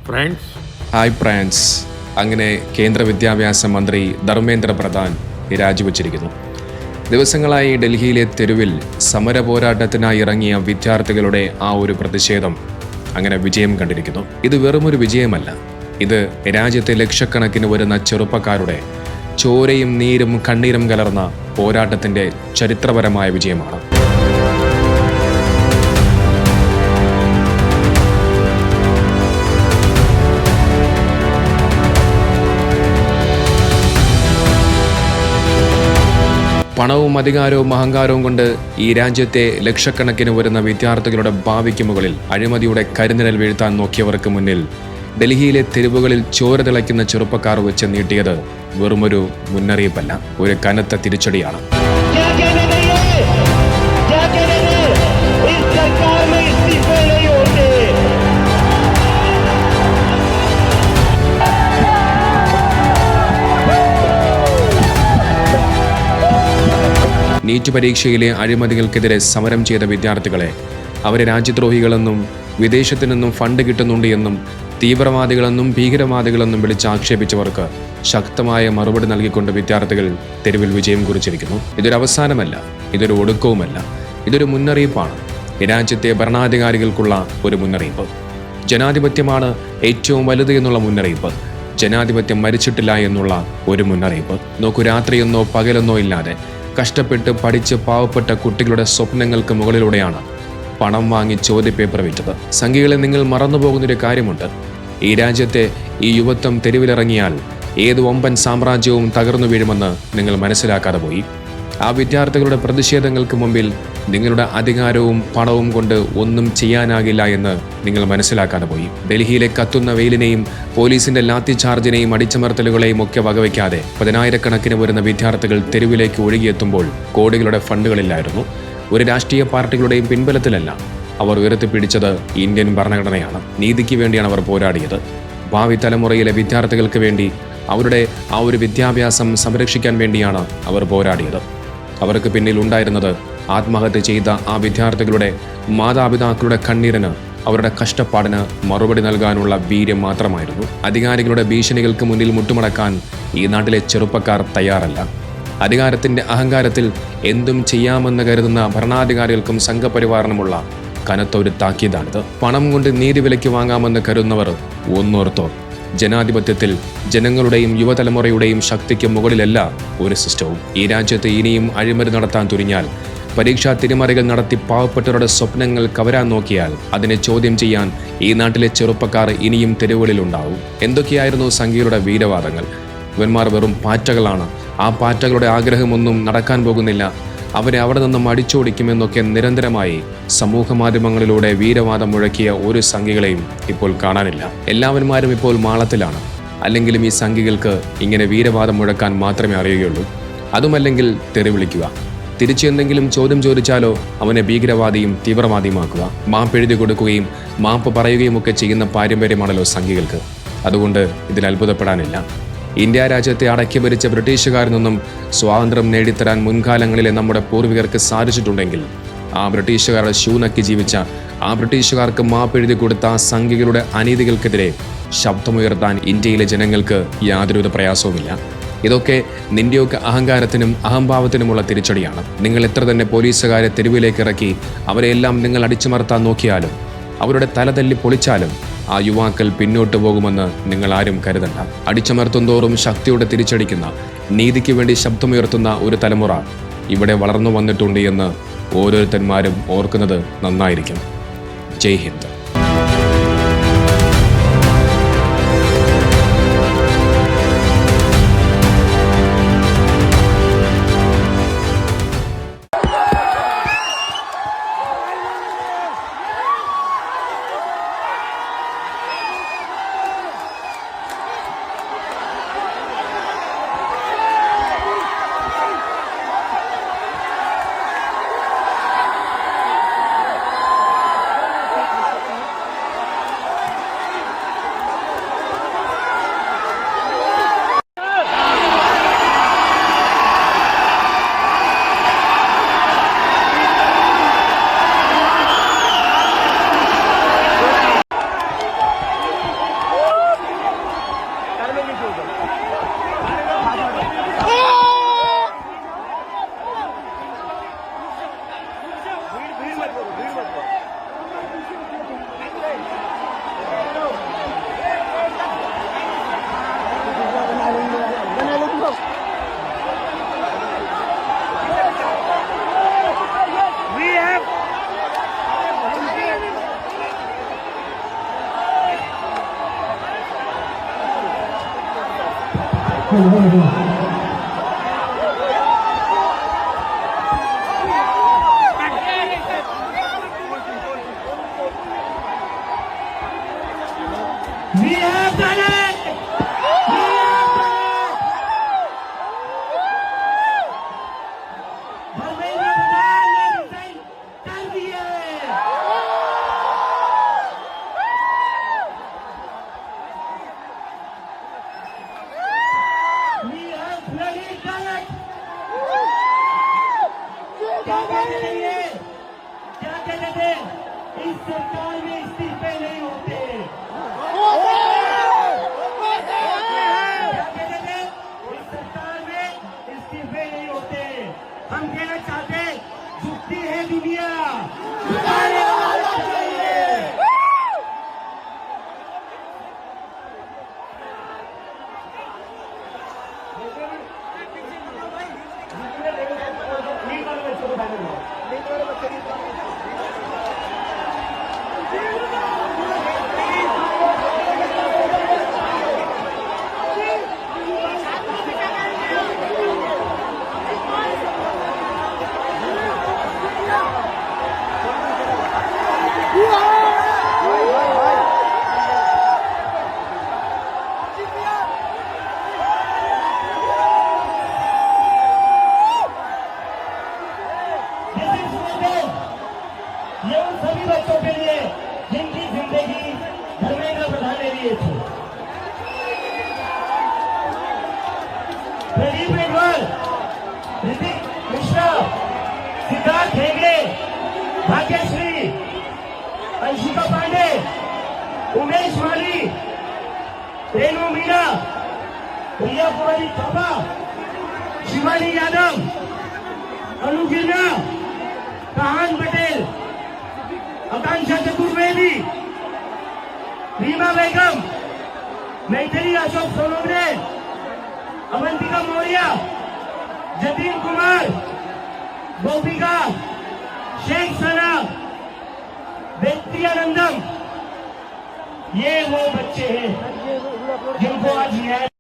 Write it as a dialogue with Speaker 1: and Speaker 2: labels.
Speaker 1: Friends.
Speaker 2: Hi France. അങ്ങനെ കേന്ദ്ര വിദ്യാഭ്യാസ മന്ത്രി ധർമ്മേന്ദ്ര പ്രധാൻ രാജിവെച്ചിരിക്കുന്നു. ദിവസങ്ങളായി ഡൽഹിയിലെ തെരുവിൽ സമര പോരാട്ടത്തിനായി ഇറങ്ങിയ വിദ്യാർത്ഥികളുടെ ആ ഒരു പ്രതിഷേധം അങ്ങനെ വിജയം കണ്ടിരിക്കുന്നു. ഇത് വെറുമൊരു വിജയമല്ല, ഇത് രാജ്യത്തെ ലക്ഷക്കണക്കിന് വരുന്ന ചെറുപ്പക്കാരുടെ ചോരയും നീരും കണ്ണീരും കലർന്ന പോരാട്ടത്തിൻ്റെ ചരിത്രപരമായ വിജയമാണ്. പണവും അധികാരവും അഹങ്കാരവും കൊണ്ട് ഈ രാജ്യത്തെ ലക്ഷക്കണക്കിന് വരുന്ന വിദ്യാർത്ഥികളുടെ ഭാവിക്ക് മുകളിൽ അഴിമതിയുടെ കരിനിഴൽ വീഴ്ത്താൻ നോക്കിയവർക്ക് മുന്നിൽ ഡൽഹിയിലെ തെരുവുകളിൽ ചോര തിളയ്ക്കുന്ന ചെറുപ്പക്കാർ വെച്ച് നീട്ടിയത് വെറുമൊരു മുന്നറിയിപ്പല്ല, ഒരു കനത്ത തിരിച്ചടിയാണ്. നീറ്റ് പരീക്ഷയിലെ അഴിമതികൾക്കെതിരെ സമരം ചെയ്ത വിദ്യാർത്ഥികളെ അവരെ രാജ്യദ്രോഹികളെന്നും വിദേശത്തു നിന്നും ഫണ്ട് കിട്ടുന്നുണ്ട് എന്നും തീവ്രവാദികളെന്നും ഭീകരവാദികളെന്നും വിളിച്ചാക്ഷേപിച്ചവർക്ക് ശക്തമായ മറുപടി നൽകിക്കൊണ്ട് വിദ്യാർത്ഥികൾ തെരുവിൽ വിജയം കുറിച്ചിരിക്കുന്നു. ഇതൊരു അവസാനമല്ല, ഇതൊരു ഒടുക്കവുമല്ല, ഇതൊരു മുന്നറിയിപ്പാണ്. രാജ്യത്തെ ഭരണാധികാരികൾക്കുള്ള ഒരു മുന്നറിയിപ്പ്. ജനാധിപത്യമാണ് ഏറ്റവും വലുത് എന്നുള്ള മുന്നറിയിപ്പ്. ജനാധിപത്യം മരിച്ചിട്ടില്ല എന്നുള്ള ഒരു മുന്നറിയിപ്പ്. നോക്കൂ, രാത്രിയെന്നോ പകലെന്നോ ഇല്ലാതെ കഷ്ടപ്പെട്ട് പഠിച്ച് പാവപ്പെട്ട കുട്ടികളുടെ സ്വപ്നങ്ങൾക്ക് മുകളിലൂടെയാണ് പണം വാങ്ങി ചോദ്യപേപ്പർ വിറ്റത്. സംഖ്യകളെ നിങ്ങൾ മറന്നുപോകുന്നൊരു കാര്യമുണ്ട്. ഈ രാജ്യത്തെ ഈ യുവത്വം തെരുവിലിറങ്ങിയാൽ ഏത് വമ്പൻ സാമ്രാജ്യവും തകർന്നു വീഴുമെന്ന് നിങ്ങൾ മനസ്സിലാക്കാതെ പോയി. ആ വിദ്യാർത്ഥികളുടെ പ്രതിഷേധങ്ങൾക്ക് മുമ്പിൽ നിങ്ങളുടെ അധികാരവും പണവും കൊണ്ട് ഒന്നും ചെയ്യാനാകില്ല എന്ന് നിങ്ങൾ മനസ്സിലാക്കാതെ പോയി. ഡൽഹിയിലെ കത്തുന്ന വെയിലിനെയും പോലീസിന്റെ ലാത്തി ചാർജിനെയും അടിച്ചമർത്തലുകളെയും ഒക്കെ വകവയ്ക്കാതെ പതിനായിരക്കണക്കിന് വരുന്ന വിദ്യാർത്ഥികൾ തെരുവിലേക്ക് ഒഴുകിയെത്തുമ്പോൾ കോടികളുടെ ഫണ്ടുകളില്ലായിരുന്നു. ഒരു രാഷ്ട്രീയ പാർട്ടികളുടെയും പിൻബലത്തിലല്ല അവർ ഉയർത്തിപ്പിടിച്ചത് ഇന്ത്യൻ ഭരണഘടനയാണ്. നീതിക്ക് വേണ്ടിയാണ് അവർ പോരാടിയത്. ഭാവി തലമുറയിലെ വിദ്യാർത്ഥികൾക്ക് വേണ്ടി അവരുടെ ആ ഒരു വിദ്യാഭ്യാസം സംരക്ഷിക്കാൻ വേണ്ടിയാണ് അവർ പോരാടിയത്. അവർക്ക് പിന്നിൽ ഉണ്ടായിരുന്നത് ആത്മഹത്യ ചെയ്ത ആ വിദ്യാർത്ഥികളുടെ മാതാപിതാക്കളുടെ കണ്ണീരിന്, അവരുടെ കഷ്ടപ്പാടിന് മറുപടി നൽകാനുള്ള വീര്യം മാത്രമായിരുന്നു. അധികാരികളുടെ ഭീഷണികൾക്ക് മുന്നിൽ മുട്ടുമടക്കാൻ ഈ നാട്ടിലെ ചെറുപ്പക്കാർ തയ്യാറല്ല. അധികാരത്തിന്റെ അഹങ്കാരത്തിൽ എന്തും ചെയ്യാമെന്ന് കരുതുന്ന ഭരണാധികാരികൾക്കും സംഘപരിവാറിനുമുള്ള കനത്ത ഒരു താക്കീതാണിത്. പണം കൊണ്ട് നീതി വിലയ്ക്ക് വാങ്ങാമെന്ന് കരുതുന്നവർ ഒന്നോർത്തോ, ജനാധിപത്യത്തിൽ ജനങ്ങളുടെയും യുവതലമുറയുടെയും ശക്തിക്ക് മുകളിലല്ല ഒരു സിസ്റ്റവും. ഈ രാജ്യത്ത് ഇനിയും അഴിമതി നടത്താൻ തുനിഞ്ഞാൽ, പരീക്ഷാ തിരിമറികൾ നടത്തി പാവപ്പെട്ടവരുടെ സ്വപ്നങ്ങൾ കവരാൻ നോക്കിയാൽ, അതിനെ ചോദ്യം ചെയ്യാൻ ഈ നാട്ടിലെ ചെറുപ്പക്കാർ ഇനിയും തെരുവുകളിലുണ്ടാവും. എന്തൊക്കെയായിരുന്നു സംഘികളുടെ വീരവാദങ്ങൾ? ഇവന്മാർ വെറും പാറ്റകളാണ്, ആ പാറ്റകളുടെ ആഗ്രഹമൊന്നും നടക്കാൻ പോകുന്നില്ല, അവരെ അവിടെ നിന്നും അടിച്ചോടിക്കുമെന്നൊക്കെ നിരന്തരമായി സമൂഹ മാധ്യമങ്ങളിലൂടെ വീരവാദം മുഴക്കിയ ഒരു സംഘികളെയും ഇപ്പോൾ കാണാനില്ല. എല്ലാവന്മാരും ഇപ്പോൾ മാളത്തിലാണ്. അല്ലെങ്കിലും ഈ സംഘികൾക്ക് ഇങ്ങനെ വീരവാദം മുഴക്കാൻ മാത്രമേ അറിയുകയുള്ളൂ. അതുമല്ലെങ്കിൽ തെറി വിളിക്കുക. തിരിച്ച് എന്തെങ്കിലും ചോദ്യം ചോദിച്ചാലോ അവനെ ഭീകരവാദിയും തീവ്രവാദിയുമാക്കുക. മാപ്പെഴുതി കൊടുക്കുകയും മാപ്പ് പറയുകയും ഒക്കെ ചെയ്യുന്ന പാരമ്പര്യമാണല്ലോ സംഘികൾക്ക്. അതുകൊണ്ട് ഇതിൽ അത്ഭുതപ്പെടാനില്ല. ഇന്ത്യ രാജ്യത്തെ അടക്കി ഭരിച്ച ബ്രിട്ടീഷുകാരിൽ നിന്നും സ്വാതന്ത്ര്യം നേടിത്തരാൻ മുൻകാലങ്ങളിലെ നമ്മുടെ പൂർവികർക്ക് സാധിച്ചിട്ടുണ്ടെങ്കിൽ, ആ ബ്രിട്ടീഷുകാരുടെ ഷൂ നക്കി ജീവിച്ച ആ ബ്രിട്ടീഷുകാർക്ക് മാപ്പെഴുതി കൊടുത്ത ആ സംഘികളുടെ അനീതികൾക്കെതിരെ ശബ്ദമുയർത്താൻ ഇന്ത്യയിലെ ജനങ്ങൾക്ക് യാതൊരുവിധ പ്രയാസവുമില്ല. ഇതൊക്കെ നിന്റെയൊക്കെ അഹങ്കാരത്തിനും അഹംഭാവത്തിനുമുള്ള തിരിച്ചടിയാണ്. നിങ്ങൾ എത്ര തന്നെ പോലീസുകാരെ തെരുവിലേക്ക് ഇറക്കി അവരെല്ലാം നിങ്ങൾ അടിച്ചമർത്താൻ നോക്കിയാലും, അവരുടെ തലതല്ലി പൊളിച്ചാലും ആ യുവാക്കൾ പിന്നോട്ട് പോകുമെന്ന് നിങ്ങൾ ആരും കരുതണ്ട. അടിച്ചമർത്തും തോറും ശക്തിയോടെ തിരിച്ചടിക്കുന്ന, നീതിക്ക് വേണ്ടി ശബ്ദമുയർത്തുന്ന ഒരു തലമുറ ഇവിടെ വളർന്നു വന്നിട്ടുണ്ട് എന്ന് ഓരോരുത്തന്മാരും ഓർക്കുന്നത് നന്നായിരിക്കും. ജയ് Hind.
Speaker 1: We have done it! We have done it! Dharmendra Pradhan ने रिजाइन कर दिए। We have bloody done it! क्या कहते थे ये? क्या कहते थे? इस सरकार में इस्तीफे नहीं होते। हम कहना चाहते झुकती है दुनिया, झुकाने वाला चाहिए। ये उन सभी बच्चों के लिए जिनकी जिंदगी धर्मेंद्र प्रधान ने लिए थे। प्रदीप मेघवाल, ऋतिक मिश्रा, सिद्धार्थ हेगड़े, भाग्यश्री, अंशिका पांडे, उमेश माली, रेणु मीणा, प्रिया कुमारी थापा, शिवानी यादव, अनु गिरना, कहान पटेल, आकांक्षा चतुर्वेदी, रीमा बेगम, मैथिली अशोक सोनवणे, अवंतिका मौर्य, जतीन कुमार, गोपिका, शेख सना, व्यक्तियानंदम, ये वो बच्चे हैं जिनको आज न्याय